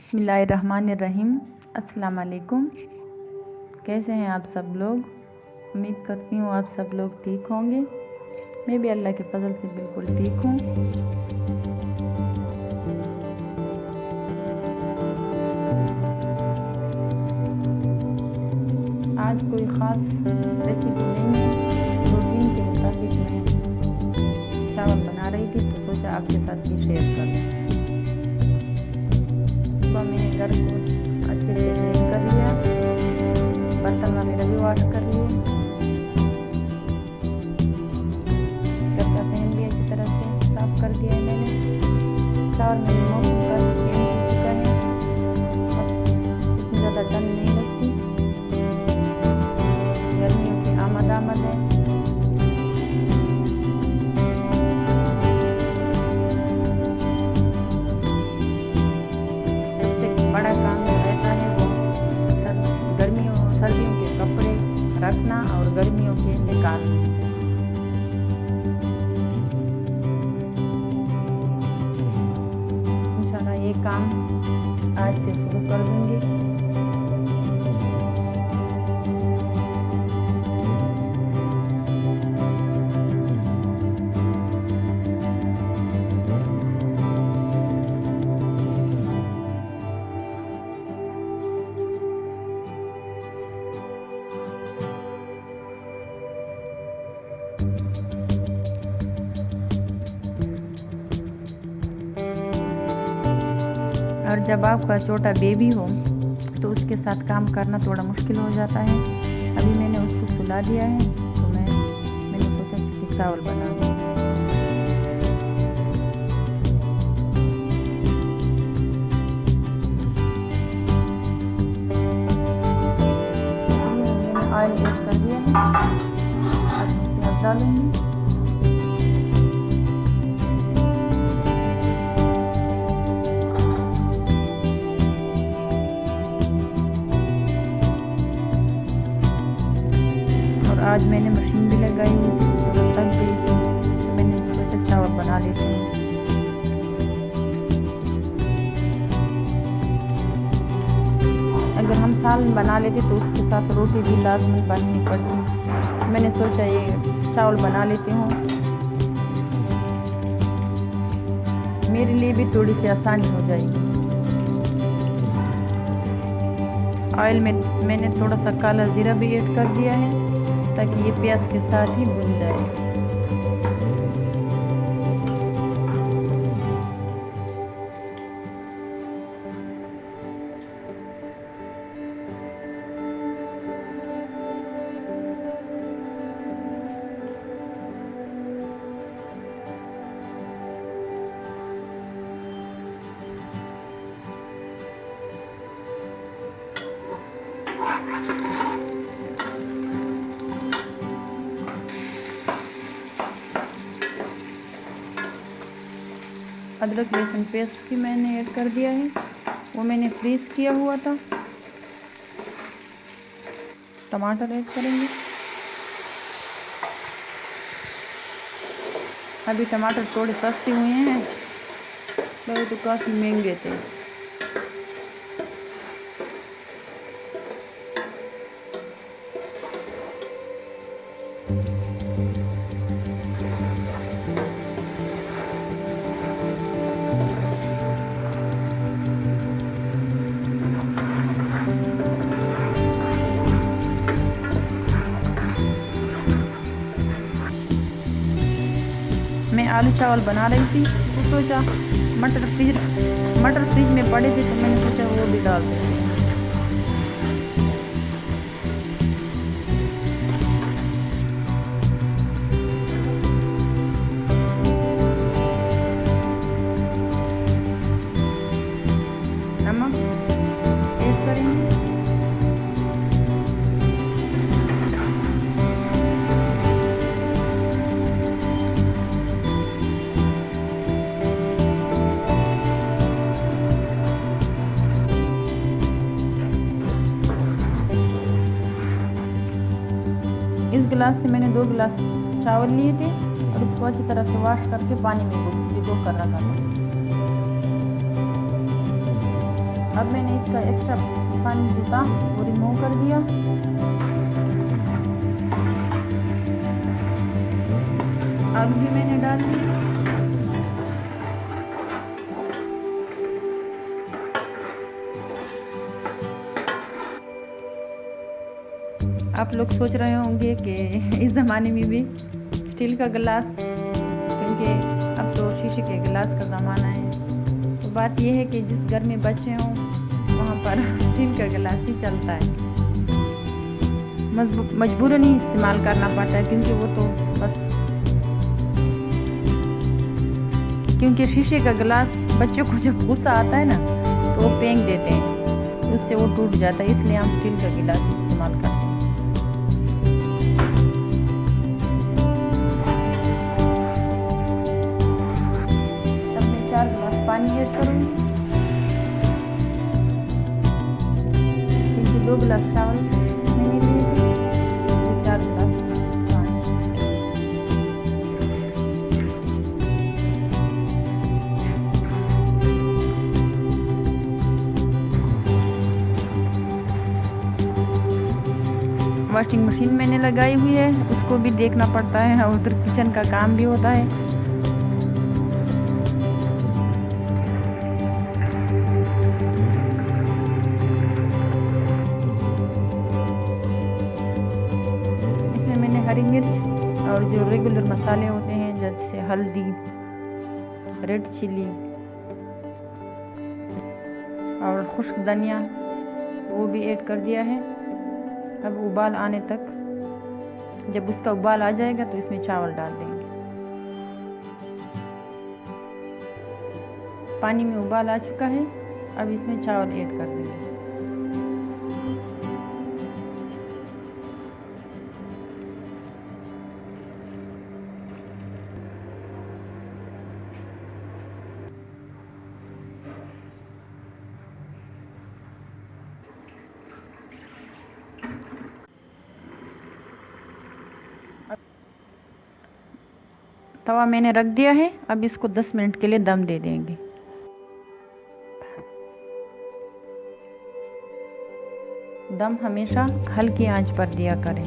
बिस्मिल्लाहिर्रहमानिर्रहीम। अस्सलाम वालेकुम। कैसे हैं आप सब लोग? उम्मीद करती हूँ आप सब लोग ठीक होंगे। मैं भी अल्लाह के फजल से बिल्कुल ठीक हूँ। आज कोई ख़ास रेसिपी नहीं है। रूटीन के मुताबिक मैं चावल बना रही थी तो सोचा आपके साथ भी शेयर कर दूँ। सुबह मैंने घर को अच्छे से क्लीन कर लिया, बर्तन वगैरह भी वॉश कर लिए, घर का सहन भी अच्छी तरह से साफ कर दिया है मैंने। चावल में मौसम का चेंज हो चुका है, अब इतनी ज़्यादा ठंड नहीं लगती, गर्मियों की आमद है। बड़ा काम रहता है वो सर्दियों के कपड़े रखना और गर्मियों के निकालना। इंशाल्लाह ये काम आज से शुरू कर दूंगी। और जब आपका छोटा बेबी हो तो उसके साथ काम करना थोड़ा मुश्किल हो जाता है। अभी मैंने उसको सुला दिया है तो मैंने सोचा कि चावल बना दूँ। मैंने ऑयल ऐड कर दिया है, अब मैं प्याज डालूँगी। आज मैंने मशीन भी लगाई हुई थी, जब तक गई तो मैंने सोचा चावल बना लेती हूँ। अगर हम सालन बना लेते तो उसके साथ रोटी भी लाजमी बननी पड़ती। मैंने सोचा ये चावल बना लेती हूँ, मेरे लिए भी थोड़ी सी आसानी हो जाएगी। ऑयल में मैंने थोड़ा सा काला ज़ीरा भी ऐड कर दिया है ताकि ये प्याज के साथ ही भुन जाए। अदरक लहसुन पेस्ट भी मैंने ऐड कर दिया है, वो मैंने फ्रीज़ किया हुआ था। टमाटर ऐड करेंगे। अभी टमाटर थोड़े सस्ते हुए हैं, पहले तो काफ़ी महंगे थे। मैं आलू चावल बना रही थी तो सोचा मटर फ्रिज में पड़े थे तो मैंने सोचा वो भी डाल दें। नमक ऐड करेंगे। इस गिलास से मैंने 2 गिलास चावल लिए थे और इसको अच्छी तरह से वॉश करके पानी में भिगो कर रखा था। अब मैंने इसका एक्स्ट्रा पानी जो था वो रिमूव कर दिया। आलू भी मैंने डाल दिया। आप लोग सोच रहे होंगे कि इस ज़माने में भी स्टील का गिलास, क्योंकि अब तो शीशे के गिलास का ज़माना है। तो बात यह है कि जिस घर में बच्चे हों वहाँ पर स्टील का गिलास ही चलता है। मजबूरन ही इस्तेमाल करना पड़ता है, क्योंकि वो तो बस क्योंकि शीशे का गिलास बच्चों को जब गुस्सा आता है ना तो वो फेंक देते हैं, उससे वो टूट जाता है। इसलिए हम स्टील का गिलास इस्तेमाल करते हैं। अब मैं 4 गिलास पानी ऐड करूँगी, क्योंकि 2 गिलास चावल मैंने लिए थे, तो 4 गिलास पानी। वॉशिंग मशीन मैंने लगाई हुई है, उसको भी देखना पड़ता है, उधर किचन का काम भी होता है। इसमें मैंने हरी मिर्च और जो रेगुलर मसाले होते हैं जैसे हल्दी, रेड चिली और खुश्क धनिया, वो भी ऐड कर दिया है। अब उबाल आने तक, जब उसका उबाल आ जाएगा तो इसमें चावल डाल देंगे। पानी में उबाल आ चुका है, अब इसमें चावल ऐड कर देंगे। तवा मैंने रख दिया है, अब इसको 10 मिनट के लिए दम दे देंगे। दम हमेशा हल्की आंच पर दिया करें।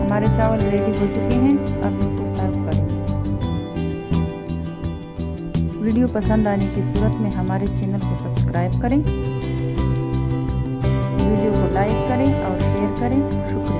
हमारे चावल रेडी हो चुके हैं, अब इसको सर्व करेंगे। वीडियो पसंद आने की सूरत में हमारे चैनल को सब्सक्राइब करें, वीडियो को लाइक करें और शेयर करें। शुक्रिया।